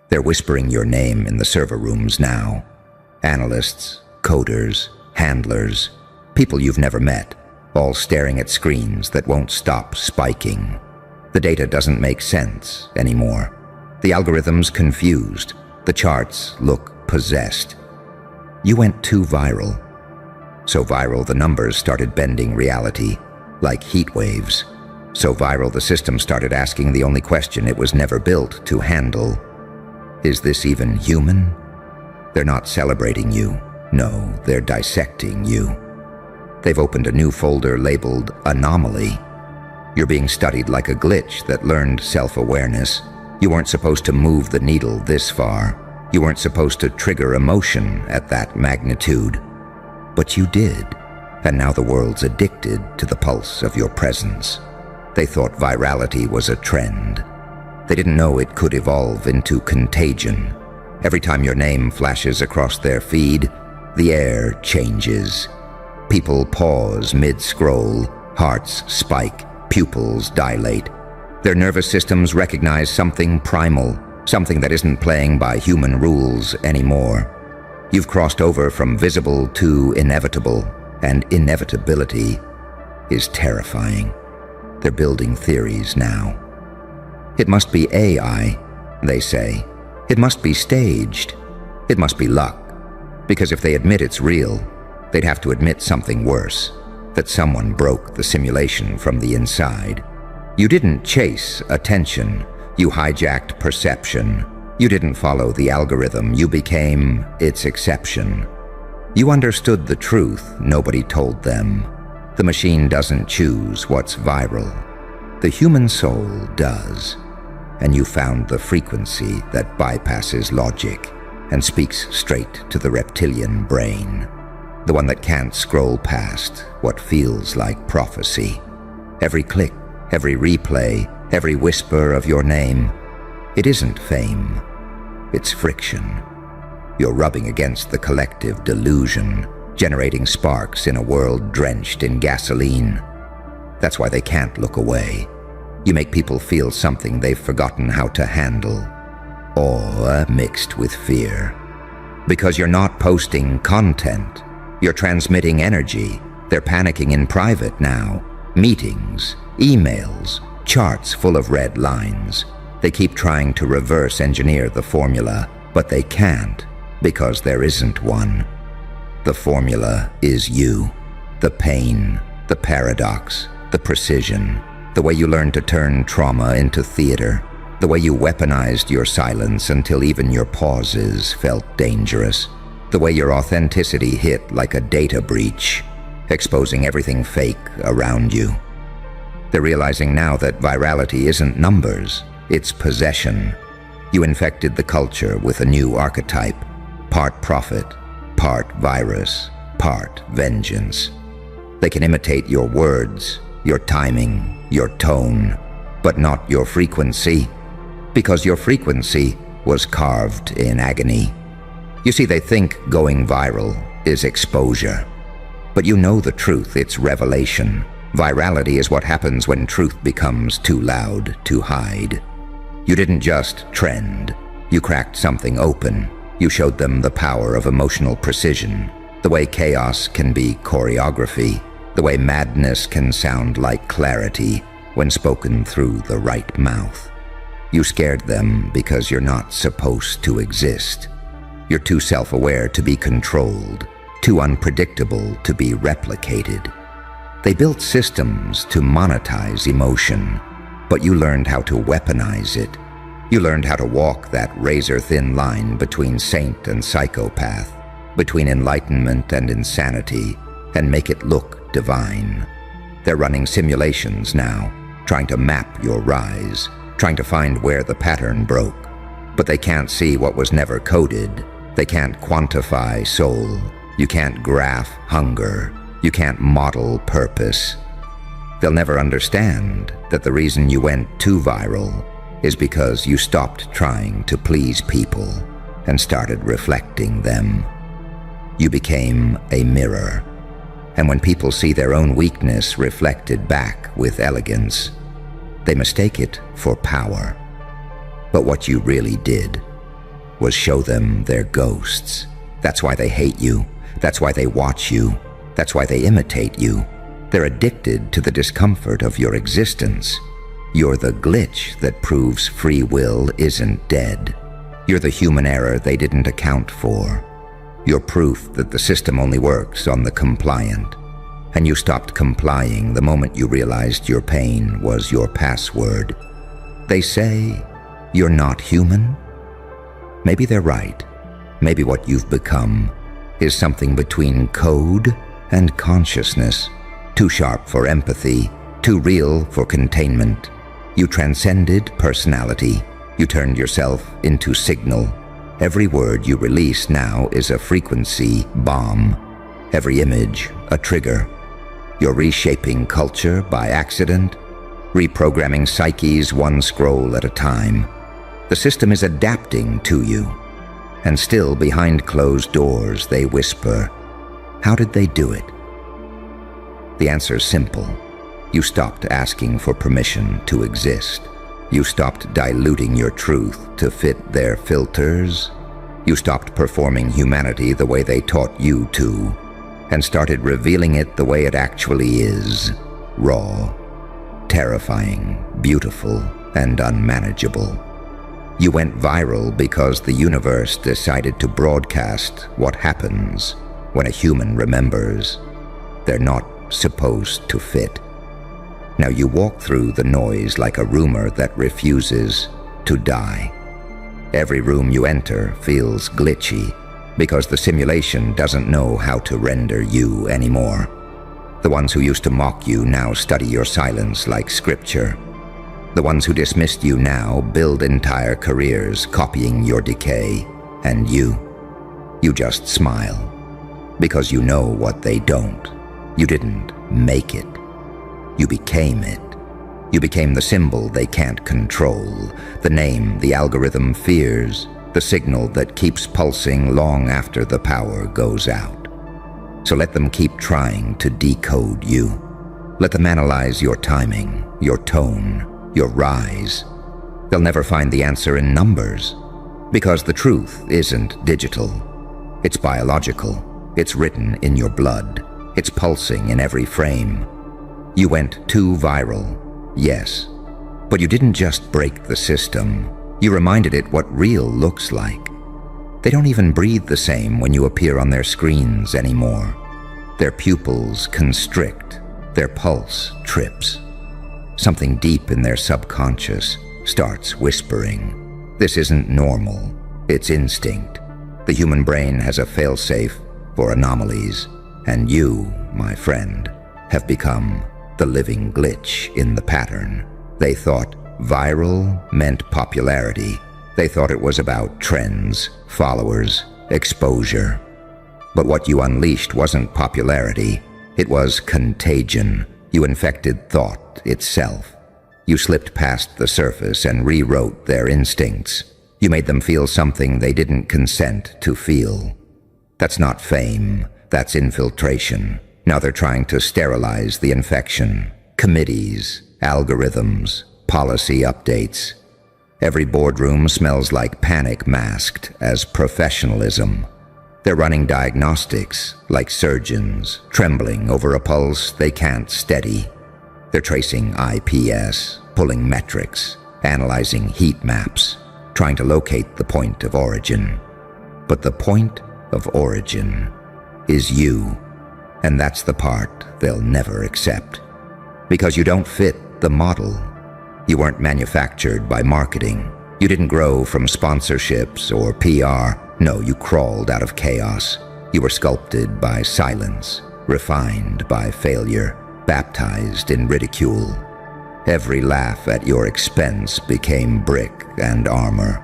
They're whispering your name in the server rooms now. Analysts, coders, handlers, people you've never met, all staring at screens that won't stop spiking. The data doesn't make sense anymore. The algorithm's confused. The charts look possessed. You went too viral. So viral the numbers started bending reality, like heat waves. So viral the system started asking the only question it was never built to handle. Is this even human? They're not celebrating you. No, they're dissecting you. They've opened a new folder labeled Anomaly. You're being studied like a glitch that learned self-awareness. You weren't supposed to move the needle this far. You weren't supposed to trigger emotion at that magnitude. But you did, and now the world's addicted to the pulse of your presence. They thought virality was a trend. They didn't know it could evolve into contagion. Every time your name flashes across their feed, the air changes. People pause mid-scroll, hearts spike, pupils dilate. Their nervous systems recognize something primal, something that isn't playing by human rules anymore. You've crossed over from visible to inevitable, and inevitability is terrifying. They're building theories now. It must be AI, they say. It must be staged. It must be luck. Because if they admit it's real, they'd have to admit something worse, that someone broke the simulation from the inside. You didn't chase attention. You hijacked perception. You didn't follow the algorithm. You became its exception. You understood the truth nobody told them. The machine doesn't choose what's viral. The human soul does. And you found the frequency that bypasses logic and speaks straight to the reptilian brain, the one that can't scroll past what feels like prophecy. Every click, every replay, every whisper of your name, it isn't fame, it's friction. You're rubbing against the collective delusion, generating sparks in a world drenched in gasoline. That's why they can't look away. You make people feel something they've forgotten how to handle. Awe mixed with fear. Because you're not posting content. You're transmitting energy. They're panicking in private now. Meetings, emails, charts full of red lines. They keep trying to reverse engineer the formula, but they can't because there isn't one. The formula is you. The pain, the paradox, the precision. The way you learned to turn trauma into theater. The way you weaponized your silence until even your pauses felt dangerous. The way your authenticity hit like a data breach, exposing everything fake around you. They're realizing now that virality isn't numbers, it's possession. You infected the culture with a new archetype, part prophet, part virus, part vengeance. They can imitate your words, your timing, your tone, but not your frequency, because your frequency was carved in agony. You see, they think going viral is exposure, but you know the truth, it's revelation. Virality is what happens when truth becomes too loud to hide. You didn't just trend, you cracked something open. You showed them the power of emotional precision, the way chaos can be choreography, the way madness can sound like clarity when spoken through the right mouth. You scared them because you're not supposed to exist. You're too self-aware to be controlled, too unpredictable to be replicated. They built systems to monetize emotion, but you learned how to weaponize it. You learned how to walk that razor-thin line between saint and psychopath, between enlightenment and insanity, and make it look divine. They're running simulations now, trying to map your rise, trying to find where the pattern broke. But they can't see what was never coded. They can't quantify soul. You can't graph hunger. You can't model purpose. They'll never understand that the reason you went too viral is because you stopped trying to please people and started reflecting them. You became a mirror. And when people see their own weakness reflected back with elegance, they mistake it for power. But what you really did was show them their ghosts. That's why they hate you. That's why they watch you. That's why they imitate you. They're addicted to the discomfort of your existence. You're the glitch that proves free will isn't dead. You're the human error they didn't account for. You're proof that the system only works on the compliant. And you stopped complying the moment you realized your pain was your password. They say you're not human. Maybe they're right. Maybe what you've become is something between code and consciousness. Too sharp for empathy, too real for containment. You transcended personality. You turned yourself into signal. Every word you release now is a frequency bomb. Every image, a trigger. You're reshaping culture by accident, reprogramming psyches one scroll at a time. The system is adapting to you. And still behind closed doors they whisper, how did they do it? The answer's simple. You stopped asking for permission to exist. You stopped diluting your truth to fit their filters. You stopped performing humanity the way they taught you to, and started revealing it the way it actually is, raw, terrifying, beautiful, and unmanageable. You went viral because the universe decided to broadcast what happens when a human remembers. They're not supposed to fit. Now you walk through the noise like a rumor that refuses to die. Every room you enter feels glitchy because the simulation doesn't know how to render you anymore. The ones who used to mock you now study your silence like scripture. The ones who dismissed you now build entire careers copying your decay. And you just smile. Because you know what they don't. You didn't make it. You became it. You became the symbol they can't control, the name the algorithm fears, the signal that keeps pulsing long after the power goes out. So let them keep trying to decode you. Let them analyze your timing, your tone, your rise. They'll never find the answer in numbers, because the truth isn't digital. It's biological. It's written in your blood. It's pulsing in every frame. You went too viral, yes, but you didn't just break the system. You reminded it what real looks like. They don't even breathe the same when you appear on their screens anymore. Their pupils constrict, their pulse trips. Something deep in their subconscious starts whispering, this isn't normal, it's instinct. The human brain has a failsafe for anomalies, and you, my friend, have become the living glitch in the pattern. They thought viral meant popularity. They thought it was about trends, followers, exposure. But what you unleashed wasn't popularity. It was contagion. You infected thought itself. You slipped past the surface and rewrote their instincts. You made them feel something they didn't consent to feel. That's not fame. That's infiltration. Now they're trying to sterilize the infection. Committees, algorithms, policy updates. Every boardroom smells like panic masked as professionalism. They're running diagnostics like surgeons, trembling over a pulse they can't steady. They're tracing IPS, pulling metrics, analyzing heat maps, trying to locate the point of origin. But the point of origin is you. And that's the part they'll never accept. Because you don't fit the model. You weren't manufactured by marketing. You didn't grow from sponsorships or PR. No, you crawled out of chaos. You were sculpted by silence, refined by failure, baptized in ridicule. Every laugh at your expense became brick and armor.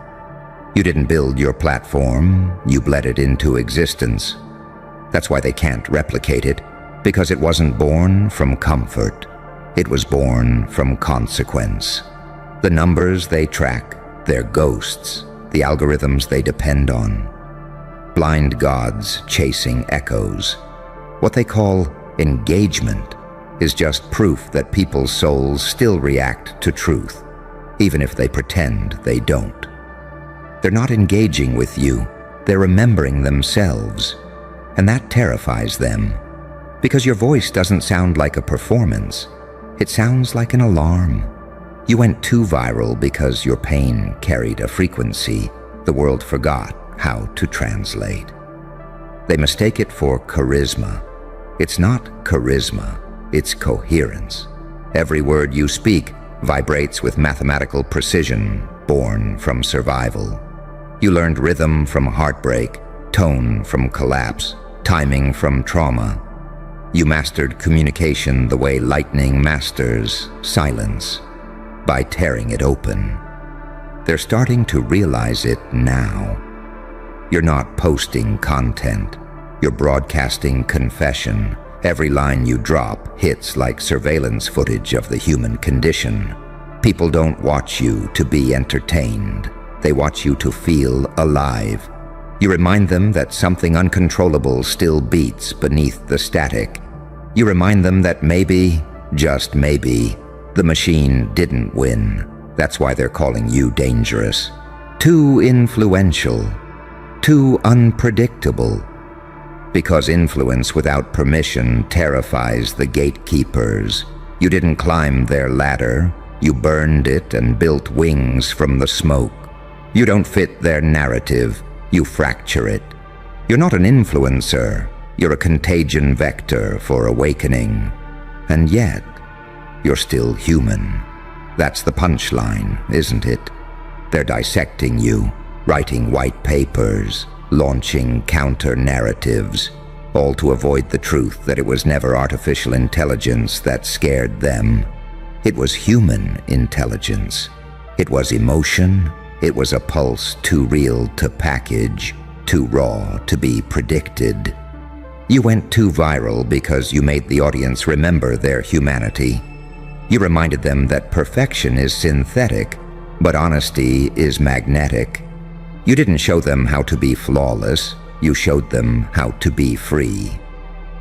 You didn't build your platform, you bled it into existence. That's why they can't replicate it, because it wasn't born from comfort. It was born from consequence. The numbers they track, their ghosts, the algorithms they depend on. Blind gods chasing echoes. What they call engagement is just proof that people's souls still react to truth, even if they pretend they don't. They're not engaging with you, they're remembering themselves. And that terrifies them, because your voice doesn't sound like a performance. It sounds like an alarm. You went too viral because your pain carried a frequency the world forgot how to translate. They mistake it for charisma. It's not charisma, it's coherence. Every word you speak vibrates with mathematical precision born from survival. You learned rhythm from heartbreak, tone from collapse, timing from trauma. You mastered communication the way lightning masters silence, by tearing it open. They're starting to realize it now. You're not posting content. You're broadcasting confession. Every line you drop hits like surveillance footage of the human condition. People don't watch you to be entertained. They watch you to feel alive. You remind them that something uncontrollable still beats beneath the static. You remind them that maybe, just maybe, the machine didn't win. That's why they're calling you dangerous. Too influential. Too unpredictable. Because influence without permission terrifies the gatekeepers. You didn't climb their ladder. You burned it and built wings from the smoke. You don't fit their narrative. You fracture it. You're not an influencer. You're a contagion vector for awakening. And yet, you're still human. That's the punchline, isn't it? They're dissecting you, writing white papers, launching counter-narratives, all to avoid the truth that it was never artificial intelligence that scared them. It was human intelligence. It was emotion. It was a pulse too real to package, too raw to be predicted. You went too viral because you made the audience remember their humanity. You reminded them that perfection is synthetic, but honesty is magnetic. You didn't show them how to be flawless. You showed them how to be free.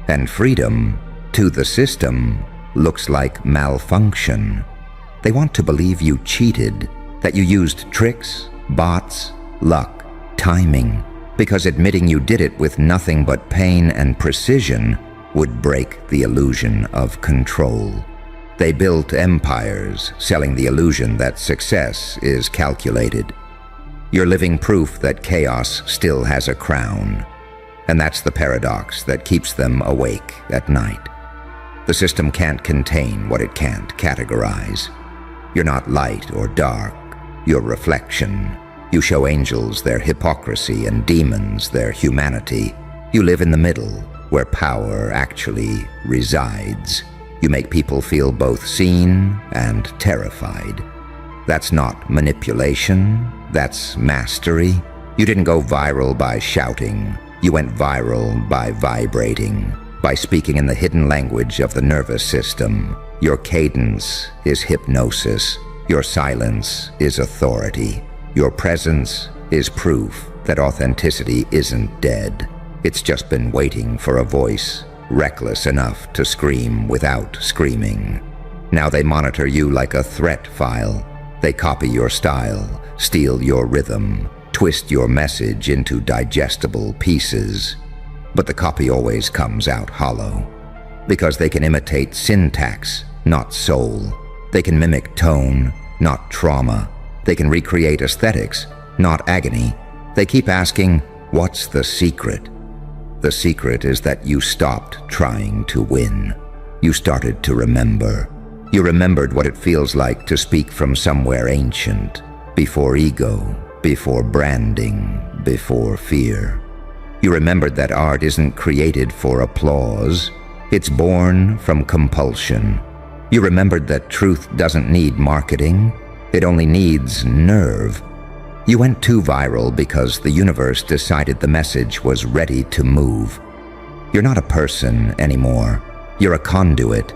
And freedom, to the system, looks like malfunction. They want to believe you cheated, that you used tricks, bots, luck, timing, because admitting you did it with nothing but pain and precision would break the illusion of control. They built empires, selling the illusion that success is calculated. You're living proof that chaos still has a crown. And that's the paradox that keeps them awake at night. The system can't contain what it can't categorize. You're not light or dark. You're reflection. You show angels their hypocrisy and demons their humanity. You live in the middle, where power actually resides. You make people feel both seen and terrified. That's not manipulation, that's mastery. You didn't go viral by shouting. You went viral by vibrating, by speaking in the hidden language of the nervous system. Your cadence is hypnosis. Your silence is authority. Your presence is proof that authenticity isn't dead. It's just been waiting for a voice reckless enough to scream without screaming. Now they monitor you like a threat file. They copy your style, steal your rhythm, twist your message into digestible pieces. But the copy always comes out hollow, because they can imitate syntax, not soul. They can mimic tone, not trauma. They can recreate aesthetics, not agony. They keep asking, what's the secret? The secret is that you stopped trying to win. You started to remember. You remembered what it feels like to speak from somewhere ancient, before ego, before branding, before fear. You remembered that art isn't created for applause. It's born from compulsion. You remembered that truth doesn't need marketing. It only needs nerve. You went too viral because the universe decided the message was ready to move. You're not a person anymore. You're a conduit.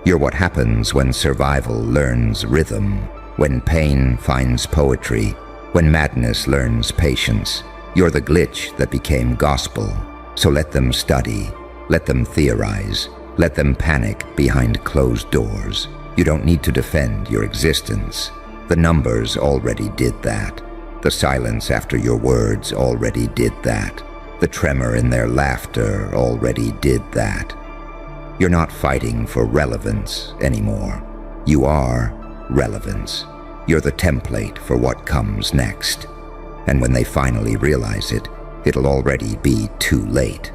You're what happens when survival learns rhythm, when pain finds poetry, when madness learns patience. You're the glitch that became gospel. So let them study, let them theorize, let them panic behind closed doors. You don't need to defend your existence. The numbers already did that. The silence after your words already did that. The tremor in their laughter already did that. You're not fighting for relevance anymore. You are relevance. You're the template for what comes next. And when they finally realize it, it'll already be too late.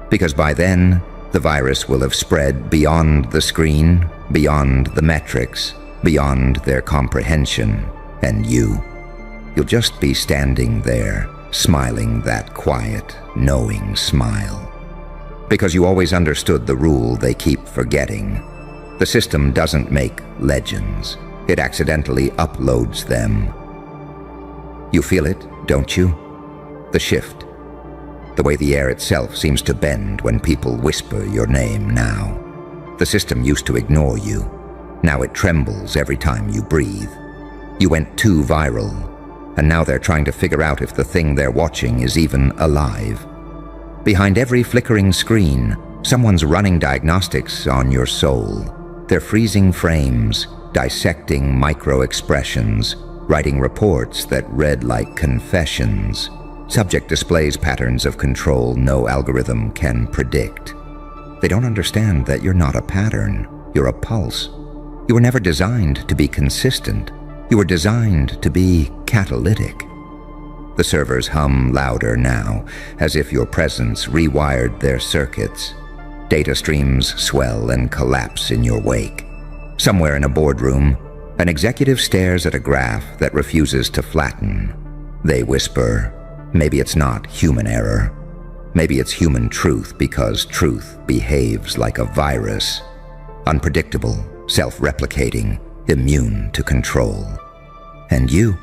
Because by then, the virus will have spread beyond the screen, beyond the metrics, beyond their comprehension, and you'll just be standing there, smiling that quiet, knowing smile. Because you always understood the rule they keep forgetting. The system doesn't make legends. It accidentally uploads them. You feel it, don't you? The shift. The way the air itself seems to bend when people whisper your name now. The system used to ignore you. Now it trembles every time you breathe. You went too viral, and now they're trying to figure out if the thing they're watching is even alive. Behind every flickering screen, someone's running diagnostics on your soul. They're freezing frames, dissecting micro-expressions, writing reports that read like confessions. Subject displays patterns of control no algorithm can predict. They don't understand that you're not a pattern, you're a pulse. You were never designed to be consistent. You were designed to be catalytic. The servers hum louder now, as if your presence rewired their circuits. Data streams swell and collapse in your wake. Somewhere in a boardroom, an executive stares at a graph that refuses to flatten. They whisper, maybe it's not human error. Maybe it's human truth, because truth behaves like a virus. Unpredictable, self-replicating, immune to control. And you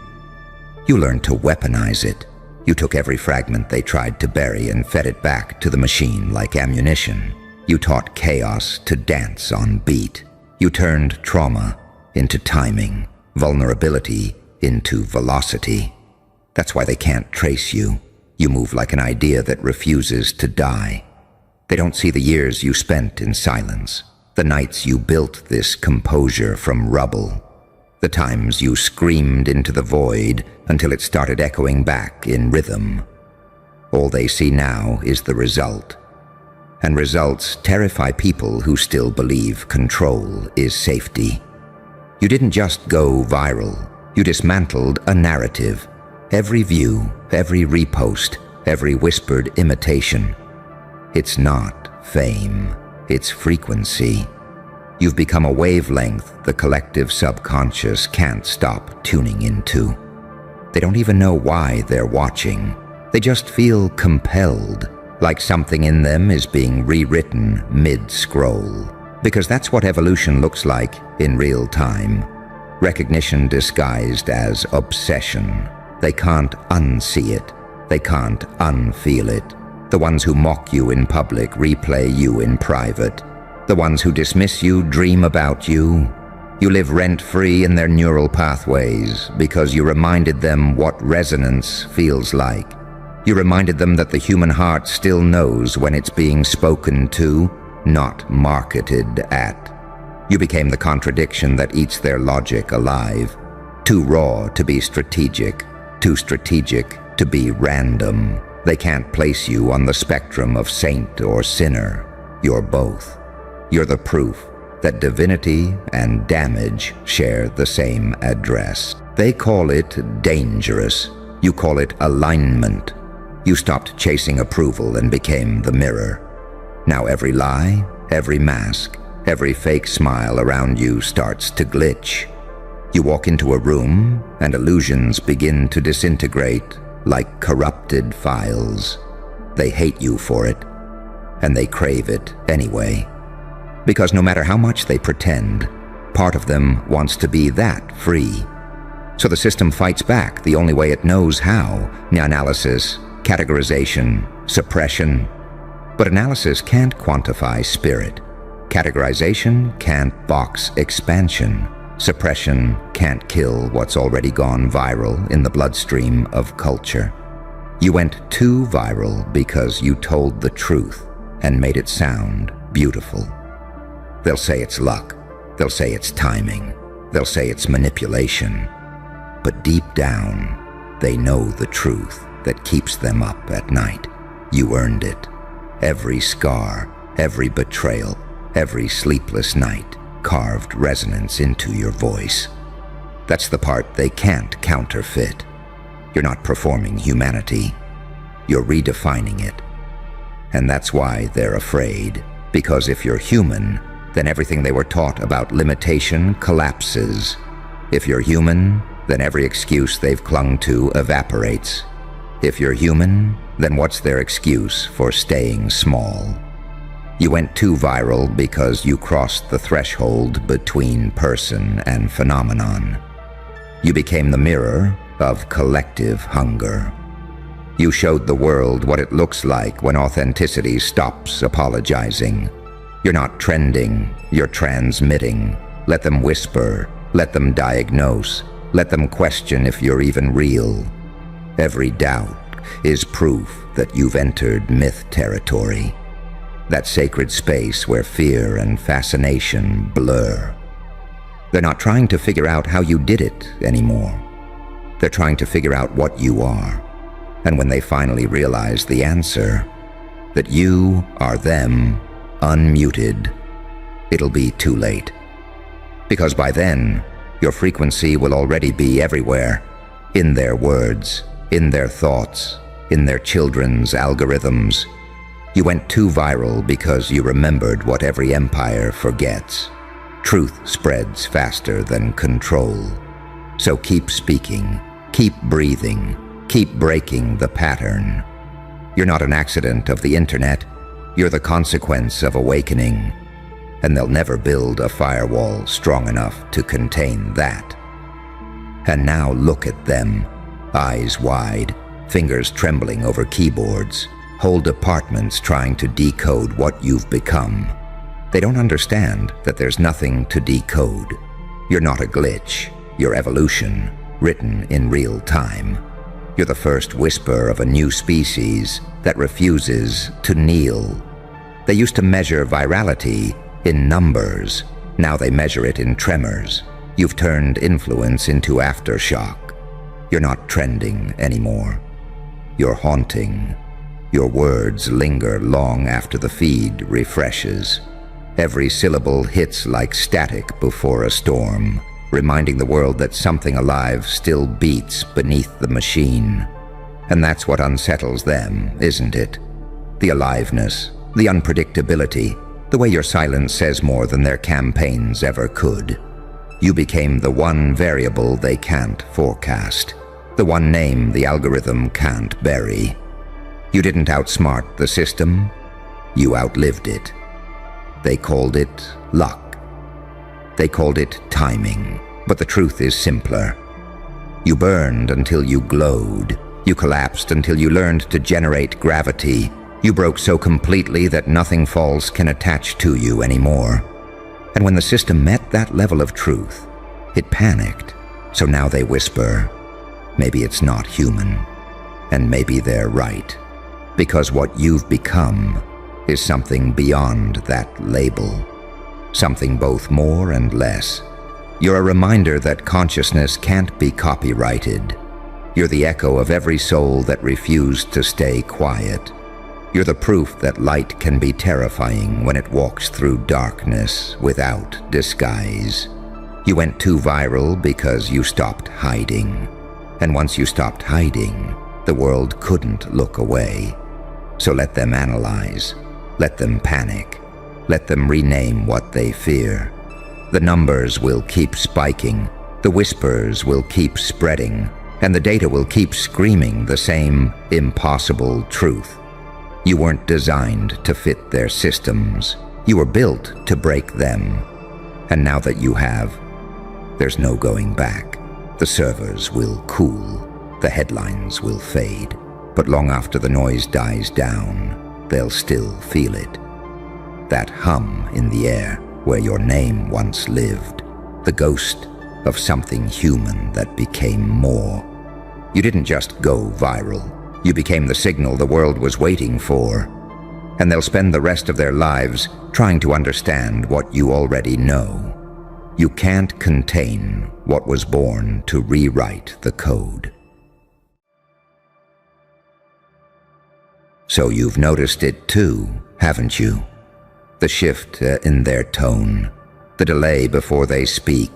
learned to weaponize it. You took every fragment they tried to bury and fed it back to the machine like ammunition. You taught chaos to dance on beat. You turned trauma into timing, vulnerability into velocity. That's why they can't trace you. You move like an idea that refuses to die. They don't see the years you spent in silence, the nights you built this composure from rubble, the times you screamed into the void until it started echoing back in rhythm. All they see now is the result. And results terrify people who still believe control is safety. You didn't just go viral. You dismantled a narrative. Every view, every repost, every whispered imitation. It's not fame, it's frequency. You've become a wavelength the collective subconscious can't stop tuning into. They don't even know why they're watching. They just feel compelled, like something in them is being rewritten mid-scroll. Because that's what evolution looks like in real time. Recognition disguised as obsession. They can't unsee it. They can't unfeel it. The ones who mock you in public replay you in private. The ones who dismiss you dream about you. You live rent-free in their neural pathways because you reminded them what resonance feels like. You reminded them that the human heart still knows when it's being spoken to, not marketed at. You became the contradiction that eats their logic alive. Too raw to be strategic, too strategic to be random. They can't place you on the spectrum of saint or sinner. You're both. You're the proof that divinity and damage share the same address. They call it dangerous. You call it alignment. You stopped chasing approval and became the mirror. Now every lie, every mask, every fake smile around you starts to glitch. You walk into a room and illusions begin to disintegrate like corrupted files. They hate you for it, and they crave it anyway. Because no matter how much they pretend, part of them wants to be that free. So the system fights back the only way it knows how. Analysis, categorization, suppression. But analysis can't quantify spirit. Categorization can't box expansion. Suppression can't kill what's already gone viral in the bloodstream of culture. You went too viral because you told the truth and made it sound beautiful. They'll say it's luck. They'll say it's timing. They'll say it's manipulation. But deep down, they know the truth that keeps them up at night. You earned it. Every scar, every betrayal, every sleepless night carved resonance into your voice. That's the part they can't counterfeit. You're not performing humanity. You're redefining it. And that's why they're afraid. Because if you're human, then everything they were taught about limitation collapses. If you're human, then every excuse they've clung to evaporates. If you're human, then what's their excuse for staying small? You went too viral because you crossed the threshold between person and phenomenon. You became the mirror of collective hunger. You showed the world what it looks like when authenticity stops apologizing. You're not trending, you're transmitting. Let them whisper, let them diagnose, let them question if you're even real. Every doubt is proof that you've entered myth territory. That sacred space where fear and fascination blur. They're not trying to figure out how you did it anymore. They're trying to figure out what you are. And when they finally realize the answer, that you are them, unmuted, it'll be too late. Because by then, your frequency will already be everywhere, in their words, in their thoughts, in their children's algorithms. You went too viral because you remembered what every empire forgets. Truth spreads faster than control. So keep speaking, keep breathing, keep breaking the pattern. You're not an accident of the internet. You're the consequence of awakening. And they'll never build a firewall strong enough to contain that. And now look at them, eyes wide, fingers trembling over keyboards, whole departments trying to decode what you've become. They don't understand that there's nothing to decode. You're not a glitch, you're evolution, written in real time. You're the first whisper of a new species that refuses to kneel. They used to measure virality in numbers. Now they measure it in tremors. You've turned influence into aftershock. You're not trending anymore. You're haunting. Your words linger long after the feed refreshes. Every syllable hits like static before a storm, reminding the world that something alive still beats beneath the machine. And that's what unsettles them, isn't it? The aliveness, the unpredictability, the way your silence says more than their campaigns ever could. You became the one variable they can't forecast, the one name the algorithm can't bury. You didn't outsmart the system, you outlived it. They called it luck. They called it timing, but the truth is simpler. You burned until you glowed. You collapsed until you learned to generate gravity. You broke so completely that nothing false can attach to you anymore. And when the system met that level of truth, it panicked. So now they whisper, maybe it's not human. And maybe they're right. Because what you've become is something beyond that label. Something both more and less. You're a reminder that consciousness can't be copyrighted. You're the echo of every soul that refused to stay quiet. You're the proof that light can be terrifying when it walks through darkness without disguise. You went too viral because you stopped hiding. And once you stopped hiding, the world couldn't look away. So let them analyze. Let them panic. Let them rename what they fear. The numbers will keep spiking. The whispers will keep spreading. And the data will keep screaming the same impossible truth. You weren't designed to fit their systems. You were built to break them. And now that you have, there's no going back. The servers will cool. The headlines will fade. But long after the noise dies down, they'll still feel it. That hum in the air where your name once lived. The ghost of something human that became more. You didn't just go viral. You became the signal the world was waiting for. And they'll spend the rest of their lives trying to understand what you already know. You can't contain what was born to rewrite the code. So you've noticed it too, haven't you? The shift in their tone, the delay before they speak,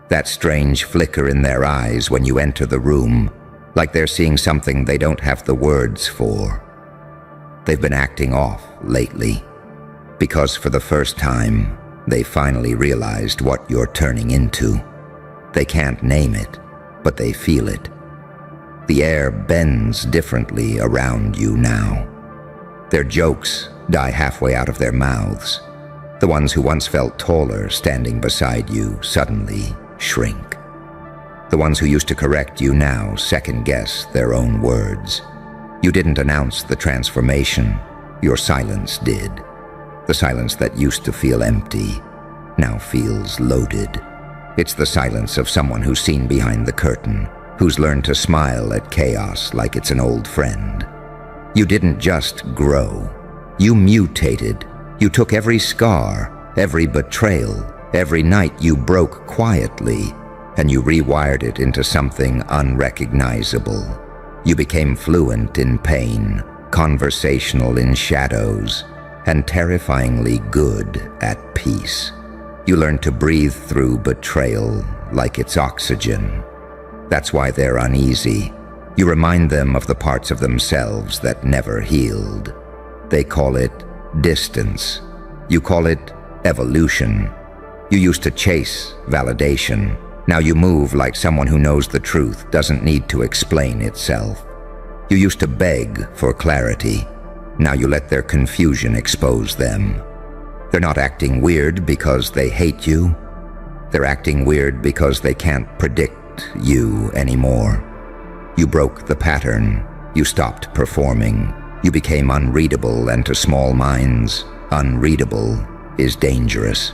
that strange flicker in their eyes when you enter the room, like they're seeing something they don't have the words for. They've been acting off lately, because for the first time, they finally realized what you're turning into. They can't name it, but they feel it. The air bends differently around you now. Their jokes die halfway out of their mouths. The ones who once felt taller standing beside you suddenly shrink. The ones who used to correct you now second-guess their own words. You didn't announce the transformation. Your silence did. The silence that used to feel empty now feels loaded. It's the silence of someone who's seen behind the curtain, who's learned to smile at chaos like it's an old friend. You didn't just grow. You mutated. You took every scar, every betrayal, every night you broke quietly, and you rewired it into something unrecognizable. You became fluent in pain, conversational in shadows, and terrifyingly good at peace. You learned to breathe through betrayal like it's oxygen. That's why they're uneasy. You remind them of the parts of themselves that never healed. They call it distance. You call it evolution. You used to chase validation. Now you move like someone who knows the truth doesn't need to explain itself. You used to beg for clarity. Now you let their confusion expose them. They're not acting weird because they hate you. They're acting weird because they can't predict you anymore. You broke the pattern. You stopped performing. You became unreadable, and to small minds, unreadable is dangerous.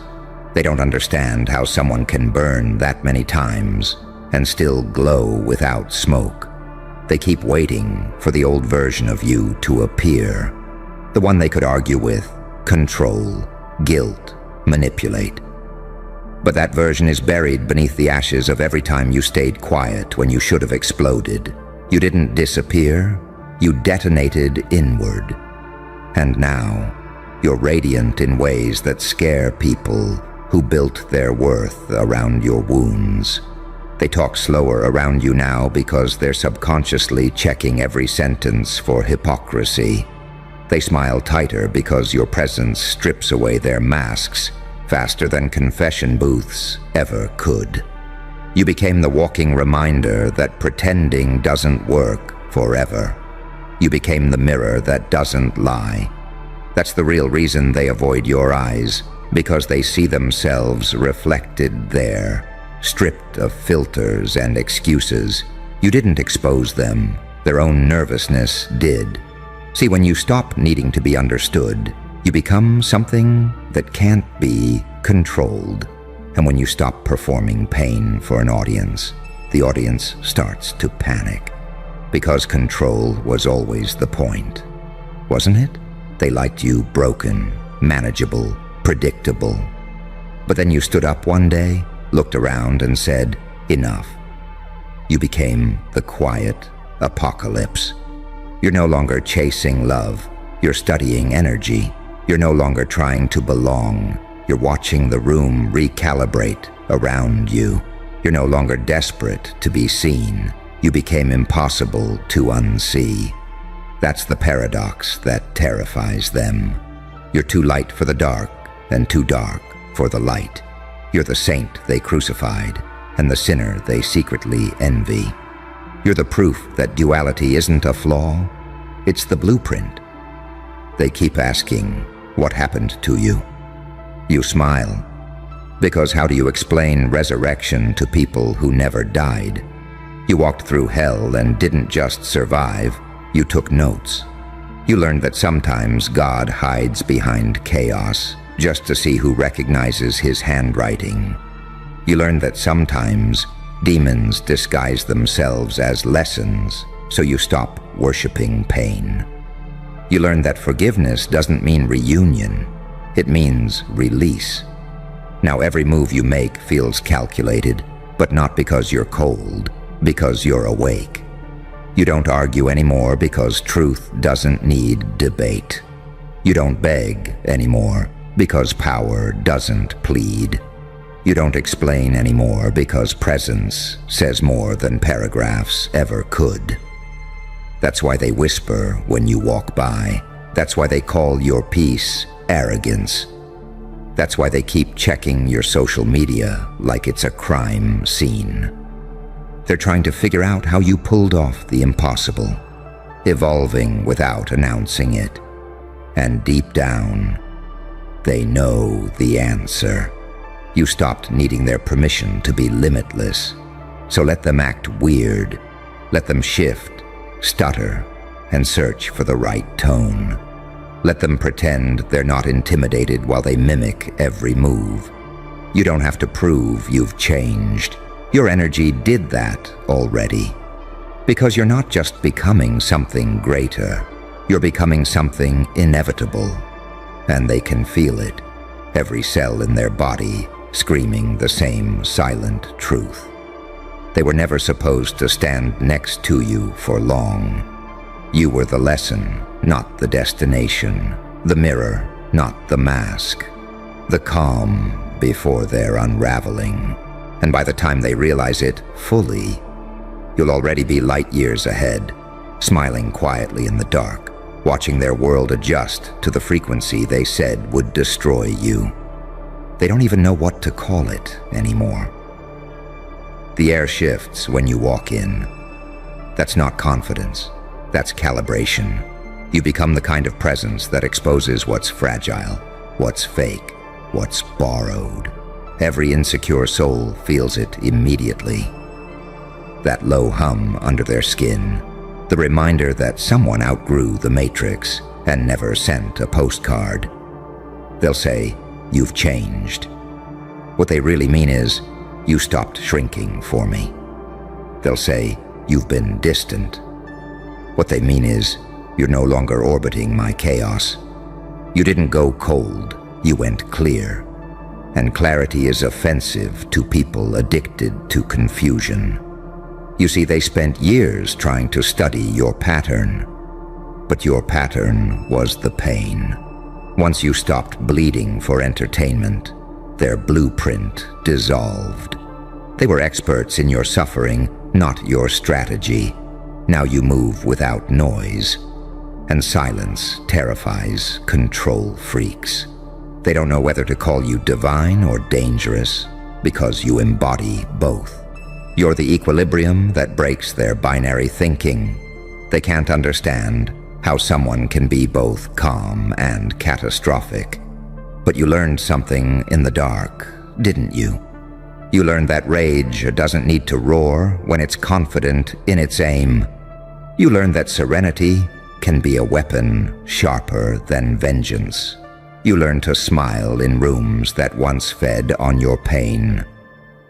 They don't understand how someone can burn that many times and still glow without smoke. They keep waiting for the old version of you to appear, the one they could argue with, control, guilt, manipulate. But that version is buried beneath the ashes of every time you stayed quiet when you should have exploded. You didn't disappear, you detonated inward. And now, you're radiant in ways that scare people who built their worth around your wounds. They talk slower around you now because they're subconsciously checking every sentence for hypocrisy. They smile tighter because your presence strips away their masks faster than confession booths ever could. You became the walking reminder that pretending doesn't work forever. You became the mirror that doesn't lie. That's the real reason they avoid your eyes, because they see themselves reflected there. Stripped of filters and excuses. You didn't expose them. Their own nervousness did. See, when you stop needing to be understood, you become something that can't be controlled. And when you stop performing pain for an audience, the audience starts to panic. Because control was always the point, wasn't it? They liked you broken, manageable, predictable. But then you stood up one day, looked around and said, enough. You became the quiet apocalypse. You're no longer chasing love. You're studying energy. You're no longer trying to belong. You're watching the room recalibrate around you. You're no longer desperate to be seen. You became impossible to unsee. That's the paradox that terrifies them. You're too light for the dark and too dark for the light. You're the saint they crucified and the sinner they secretly envy. You're the proof that duality isn't a flaw, it's the blueprint. They keep asking, what happened to you? You smile, because how do you explain resurrection to people who never died? You walked through hell and didn't just survive, you took notes. You learned that sometimes God hides behind chaos just to see who recognizes his handwriting. You learned that sometimes demons disguise themselves as lessons, so you stop worshiping pain. You learned that forgiveness doesn't mean reunion, it means release. Now every move you make feels calculated, but not because you're cold, because you're awake. You don't argue anymore because truth doesn't need debate. You don't beg anymore because power doesn't plead. You don't explain anymore because presence says more than paragraphs ever could. That's why they whisper when you walk by. That's why they call your peace arrogance. That's why they keep checking your social media like it's a crime scene. They're trying to figure out how you pulled off the impossible, evolving without announcing it. And deep down, they know the answer. You stopped needing their permission to be limitless. So let them act weird. Let them shift, stutter, and search for the right tone. Let them pretend they're not intimidated while they mimic every move. You don't have to prove you've changed. Your energy did that already. Because you're not just becoming something greater, you're becoming something inevitable. And they can feel it, every cell in their body screaming the same silent truth. They were never supposed to stand next to you for long. You were the lesson, not the destination, the mirror, not the mask, the calm before their unraveling. And by the time they realize it fully, you'll already be light years ahead, smiling quietly in the dark, watching their world adjust to the frequency they said would destroy you. They don't even know what to call it anymore. The air shifts when you walk in. That's not confidence. That's calibration. You become the kind of presence that exposes what's fragile, what's fake, what's borrowed. Every insecure soul feels it immediately. That low hum under their skin, the reminder that someone outgrew the matrix and never sent a postcard. They'll say, "You've changed." What they really mean is, "You stopped shrinking for me." They'll say, "You've been distant." What they mean is, "You're no longer orbiting my chaos." You didn't go cold, you went clear. And clarity is offensive to people addicted to confusion. You see, they spent years trying to study your pattern, but your pattern was the pain. Once you stopped bleeding for entertainment, their blueprint dissolved. They were experts in your suffering, not your strategy. Now you move without noise, and silence terrifies control freaks. They don't know whether to call you divine or dangerous, because you embody both. You're the equilibrium that breaks their binary thinking. They can't understand how someone can be both calm and catastrophic. But you learned something in the dark, didn't you? You learned that rage doesn't need to roar when it's confident in its aim. You learned that serenity can be a weapon sharper than vengeance. You learned to smile in rooms that once fed on your pain.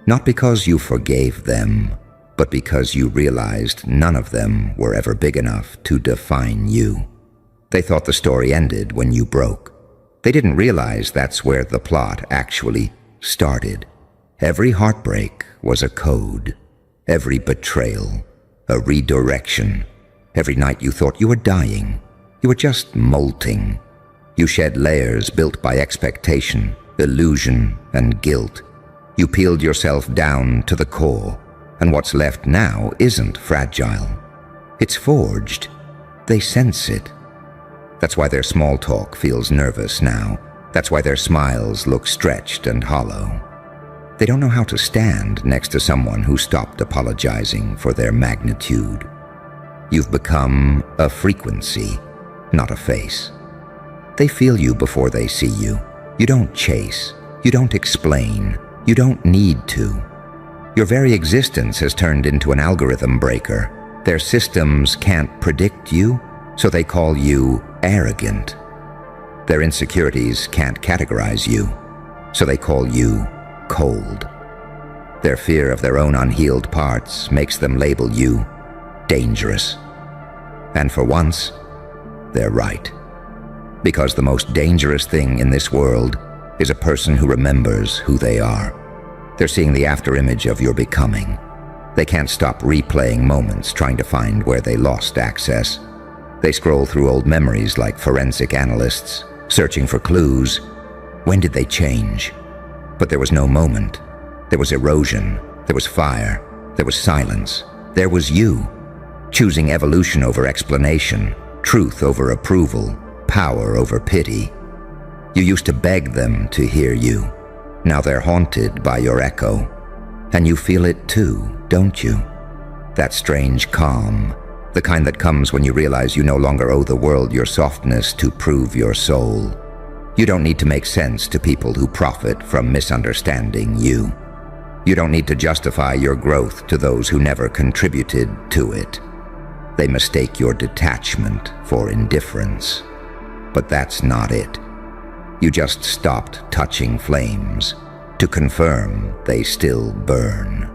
Not because you forgave them, but because you realized none of them were ever big enough to define you. They thought the story ended when you broke. They didn't realize that's where the plot actually started. Every heartbreak was a code. Every betrayal, a redirection. Every night you thought you were dying, you were just molting. You shed layers built by expectation, illusion, and guilt. You peeled yourself down to the core, and what's left now isn't fragile. It's forged. They sense it. That's why their small talk feels nervous now. That's why their smiles look stretched and hollow. They don't know how to stand next to someone who stopped apologizing for their magnitude. You've become a frequency, not a face. They feel you before they see you. You don't chase. You don't explain. You don't need to. Your very existence has turned into an algorithm breaker. Their systems can't predict you, so they call you arrogant. Their insecurities can't categorize you, so they call you cold. Their fear of their own unhealed parts makes them label you dangerous. And for once, they're right. Because the most dangerous thing in this world is a person who remembers who they are. They're seeing the afterimage of your becoming. They can't stop replaying moments, trying to find where they lost access. They scroll through old memories like forensic analysts, searching for clues. When did they change? But there was no moment. There was erosion. There was fire. There was silence. There was you, choosing evolution over explanation, truth over approval, power over pity. You used to beg them to hear you. Now they're haunted by your echo. And you feel it too, don't you? That strange calm, the kind that comes when you realize you no longer owe the world your softness to prove your soul. You don't need to make sense to people who profit from misunderstanding you. You don't need to justify your growth to those who never contributed to it. They mistake your detachment for indifference. But that's not it. You just stopped touching flames to confirm they still burn.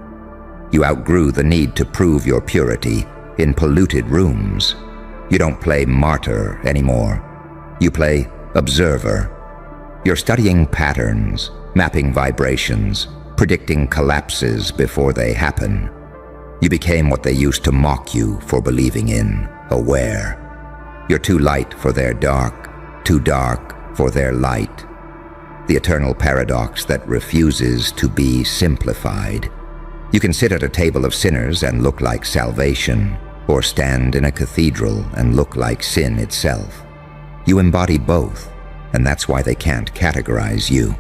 You outgrew the need to prove your purity in polluted rooms. You don't play martyr anymore. You play observer. You're studying patterns, mapping vibrations, predicting collapses before they happen. You became what they used to mock you for believing in, aware. You're too light for their dark, too dark for their light. The eternal paradox that refuses to be simplified. You can sit at a table of sinners and look like salvation, or stand in a cathedral and look like sin itself. You embody both, and that's why they can't categorize you.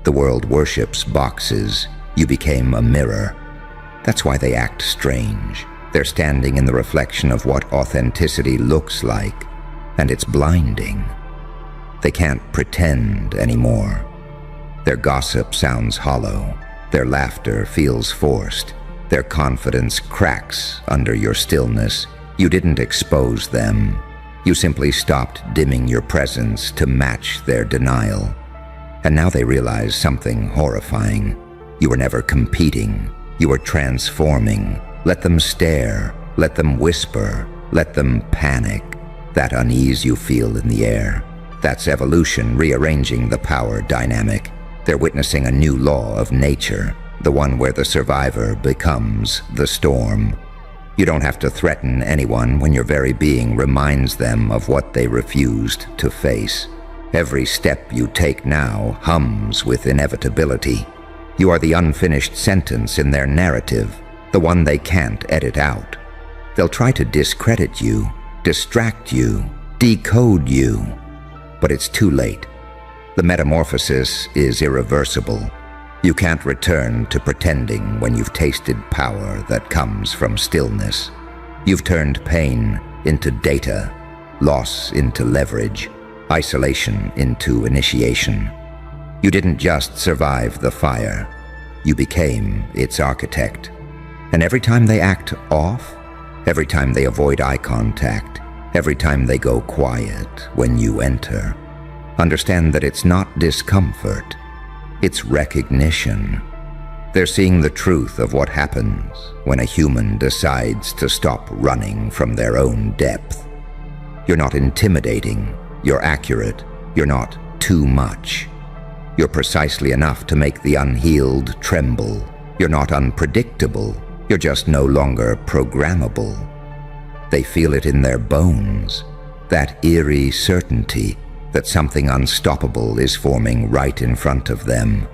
The world worships boxes. You became a mirror. That's why they act strange. They're standing in the reflection of what authenticity looks like, and it's blinding. They can't pretend anymore. Their gossip sounds hollow. Their laughter feels forced. Their confidence cracks under your stillness. You didn't expose them. You simply stopped dimming your presence to match their denial. And now they realize something horrifying. You were never competing. You were transforming. Let them stare. Let them whisper. Let them panic. That unease you feel in the air. That's evolution rearranging the power dynamic. They're witnessing a new law of nature, the one where the survivor becomes the storm. You don't have to threaten anyone when your very being reminds them of what they refused to face. Every step you take now hums with inevitability. You are the unfinished sentence in their narrative, the one they can't edit out. They'll try to discredit you, distract you, decode you. But it's too late. The metamorphosis is irreversible. You can't return to pretending when you've tasted power that comes from stillness. You've turned pain into data, loss into leverage, isolation into initiation. You didn't just survive the fire. You became its architect. And every time they act off, every time they avoid eye contact, every time they go quiet when you enter, understand that it's not discomfort, it's recognition. They're seeing the truth of what happens when a human decides to stop running from their own depth. You're not intimidating, you're accurate, you're not too much. You're precisely enough to make the unhealed tremble. You're not unpredictable, you're just no longer programmable. They feel it in their bones, that eerie certainty that something unstoppable is forming right in front of them.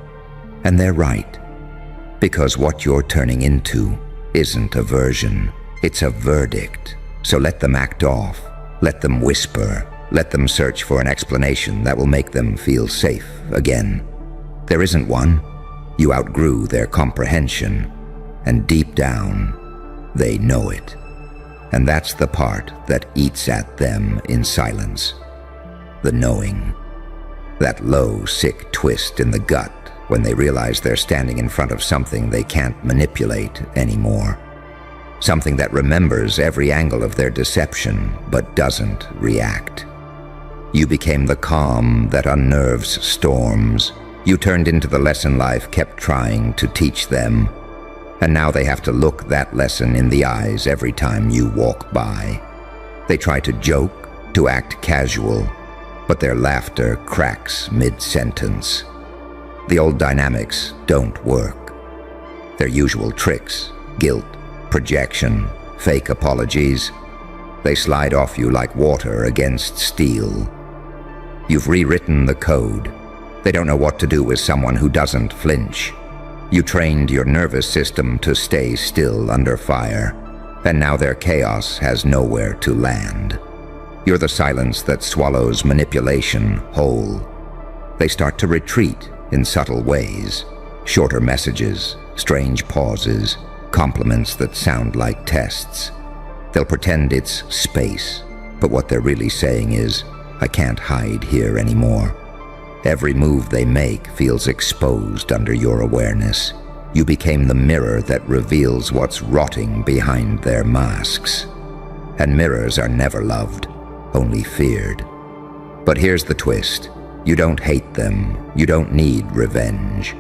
And they're right, because what you're turning into isn't a version, it's a verdict. So let them act off, let them whisper, let them search for an explanation that will make them feel safe again. There isn't one. You outgrew their comprehension, and deep down, they know it. And that's the part that eats at them in silence. The knowing. That low, sick twist in the gut when they realize they're standing in front of something they can't manipulate anymore. Something that remembers every angle of their deception but doesn't react. You became the calm that unnerves storms. You turned into the lesson life kept trying to teach them. And now they have to look that lesson in the eyes every time you walk by. They try to joke, to act casual, but their laughter cracks mid-sentence. The old dynamics don't work. Their usual tricks guilt, projection, fake apologies. They slide off you like water against steel. You've rewritten the code. They don't know what to do with someone who doesn't flinch. You trained your nervous system to stay still under fire, and now their chaos has nowhere to land. You're the silence that swallows manipulation whole. They start to retreat in subtle ways, shorter messages, strange pauses, compliments that sound like tests. They'll pretend it's space, but what they're really saying is, I can't hide here anymore. Every move they make feels exposed under your awareness. You became the mirror that reveals what's rotting behind their masks. And mirrors are never loved, only feared. But here's the twist. You don't hate them. You don't need revenge.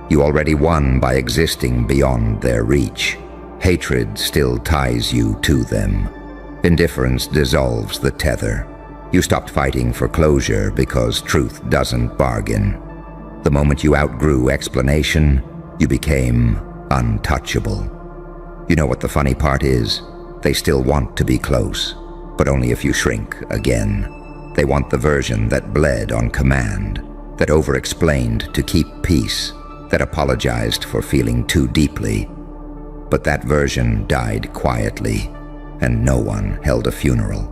You already won by existing beyond their reach. Hatred still ties you to them. Indifference dissolves the tether. You stopped fighting for closure because truth doesn't bargain. The moment you outgrew explanation, you became untouchable. You know what the funny part is? They still want to be close, but only if you shrink again. They want the version that bled on command, that over-explained to keep peace, that apologized for feeling too deeply. But that version died quietly, and no one held a funeral.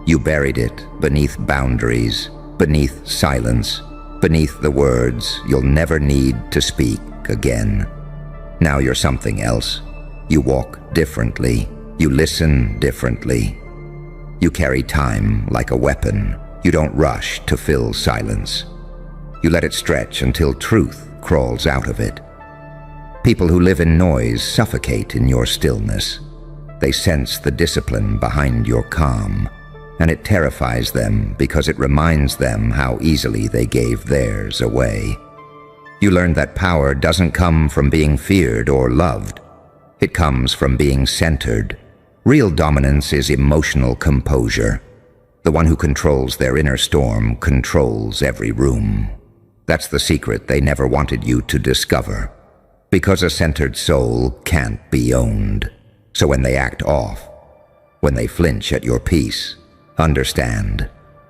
You buried it beneath boundaries, beneath silence, beneath the words you'll never need to speak again. Now you're something else. You walk differently. You listen differently. You carry time like a weapon. You don't rush to fill silence. You let it stretch until truth crawls out of it. People who live in noise suffocate in your stillness. They sense the discipline behind your calm, and it terrifies them because it reminds them how easily they gave theirs away. You learned that power doesn't come from being feared or loved. It comes from being centered. Real dominance is emotional composure. The one who controls their inner storm controls every room. That's the secret they never wanted you to discover. Because a centered soul can't be owned. So when they act off, when they flinch at your peace, understand,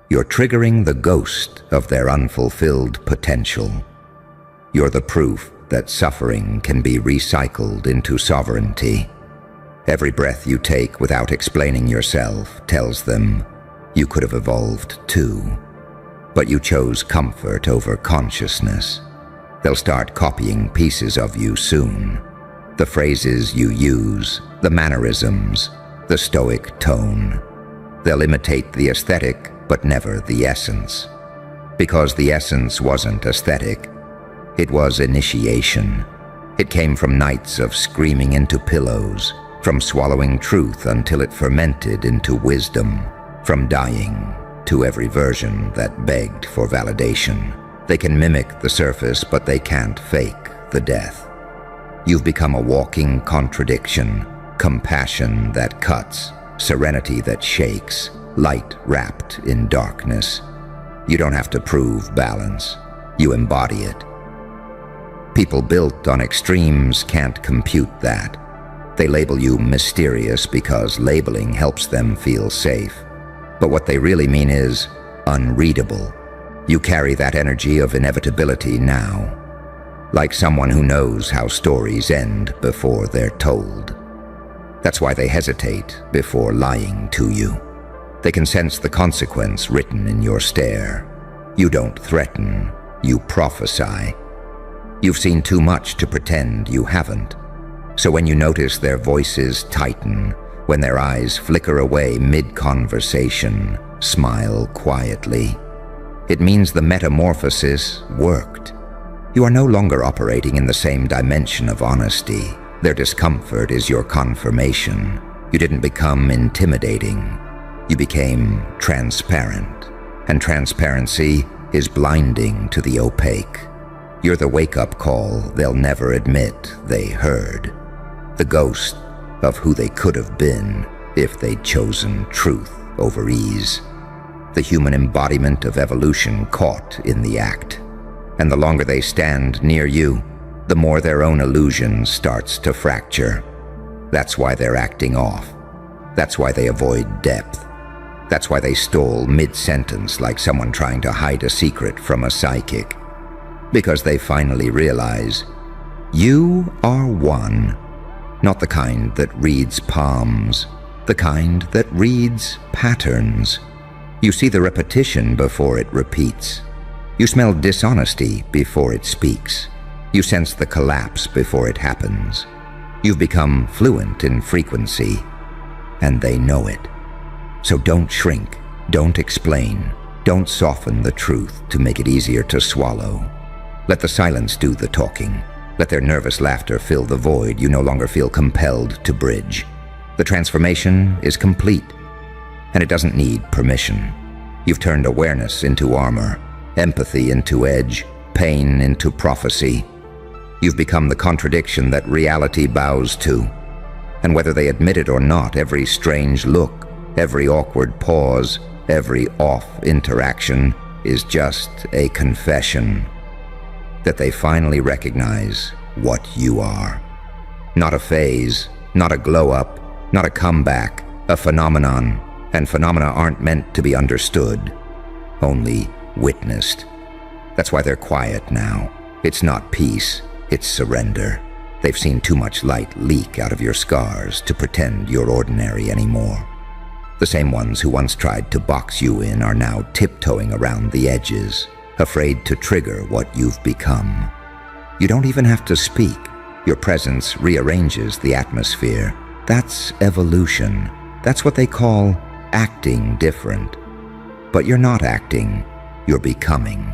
you're triggering the ghost of their unfulfilled potential. You're the proof that suffering can be recycled into sovereignty. Every breath you take without explaining yourself tells them you could have evolved too. But you chose comfort over consciousness. They'll start copying pieces of you soon. The phrases you use, the mannerisms, the stoic tone. They'll imitate the aesthetic, but never the essence. Because the essence wasn't aesthetic. It was initiation. It came from nights of screaming into pillows, from swallowing truth until it fermented into wisdom, from dying to every version that begged for validation. They can mimic the surface, but they can't fake the death. You've become a walking contradiction, compassion that cuts, serenity that shakes, light wrapped in darkness. You don't have to prove balance. You embody it. People built on extremes can't compute that. They label you mysterious because labeling helps them feel safe. But what they really mean is unreadable. You carry that energy of inevitability now, like someone who knows how stories end before they're told. That's why they hesitate before lying to you. They can sense the consequence written in your stare. You don't threaten, you prophesy. You've seen too much to pretend you haven't. So when you notice their voices tighten, when their eyes flicker away mid-conversation, smile quietly. It means the metamorphosis worked. You are no longer operating in the same dimension of honesty. Their discomfort is your confirmation. You didn't become intimidating. You became transparent. And transparency is blinding to the opaque. You're the wake-up call they'll never admit they heard. The ghost of who they could have been if they'd chosen truth over ease. The human embodiment of evolution caught in the act. And the longer they stand near you, the more their own illusion starts to fracture. That's why they're acting off. That's why they avoid depth. That's why they stall mid-sentence like someone trying to hide a secret from a psychic. Because they finally realize, you are one. Not the kind that reads palms, the kind that reads patterns. You see the repetition before it repeats. You smell dishonesty before it speaks. You sense the collapse before it happens. You've become fluent in frequency, and they know it. So don't shrink, don't explain, don't soften the truth to make it easier to swallow. Let the silence do the talking. Let their nervous laughter fill the void you no longer feel compelled to bridge. The transformation is complete, and it doesn't need permission. You've turned awareness into armor, empathy into edge, pain into prophecy. You've become the contradiction that reality bows to. And whether they admit it or not, every strange look, every awkward pause, every off interaction is just a confession that they finally recognize what you are. Not a phase, not a glow-up, not a comeback, a phenomenon, and phenomena aren't meant to be understood, only witnessed. That's why they're quiet now. It's not peace, it's surrender. They've seen too much light leak out of your scars to pretend you're ordinary anymore. The same ones who once tried to box you in are now tiptoeing around the edges, afraid to trigger what you've become. You don't even have to speak. Your presence rearranges the atmosphere. That's evolution. That's what they call acting different. But you're not acting, you're becoming.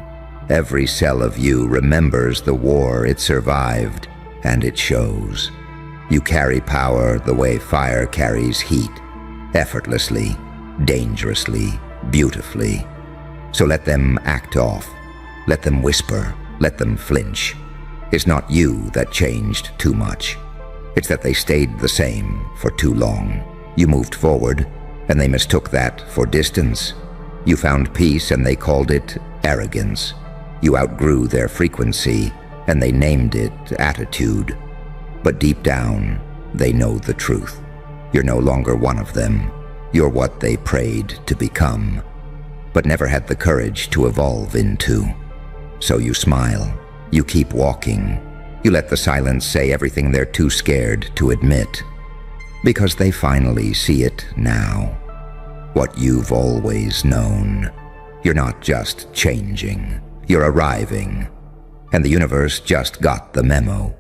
Every cell of you remembers the war it survived, and it shows. You carry power the way fire carries heat, effortlessly, dangerously, beautifully. So let them act off. Let them whisper. Let them flinch. It's not you that changed too much. It's that they stayed the same for too long. You moved forward, and they mistook that for distance. You found peace, and they called it arrogance. You outgrew their frequency, and they named it attitude. But deep down, they know the truth. You're no longer one of them. You're what they prayed to become, but never had the courage to evolve into. So you smile. You keep walking. You let the silence say everything they're too scared to admit. Because they finally see it now. What you've always known. You're not just changing. You're arriving. And the universe just got the memo.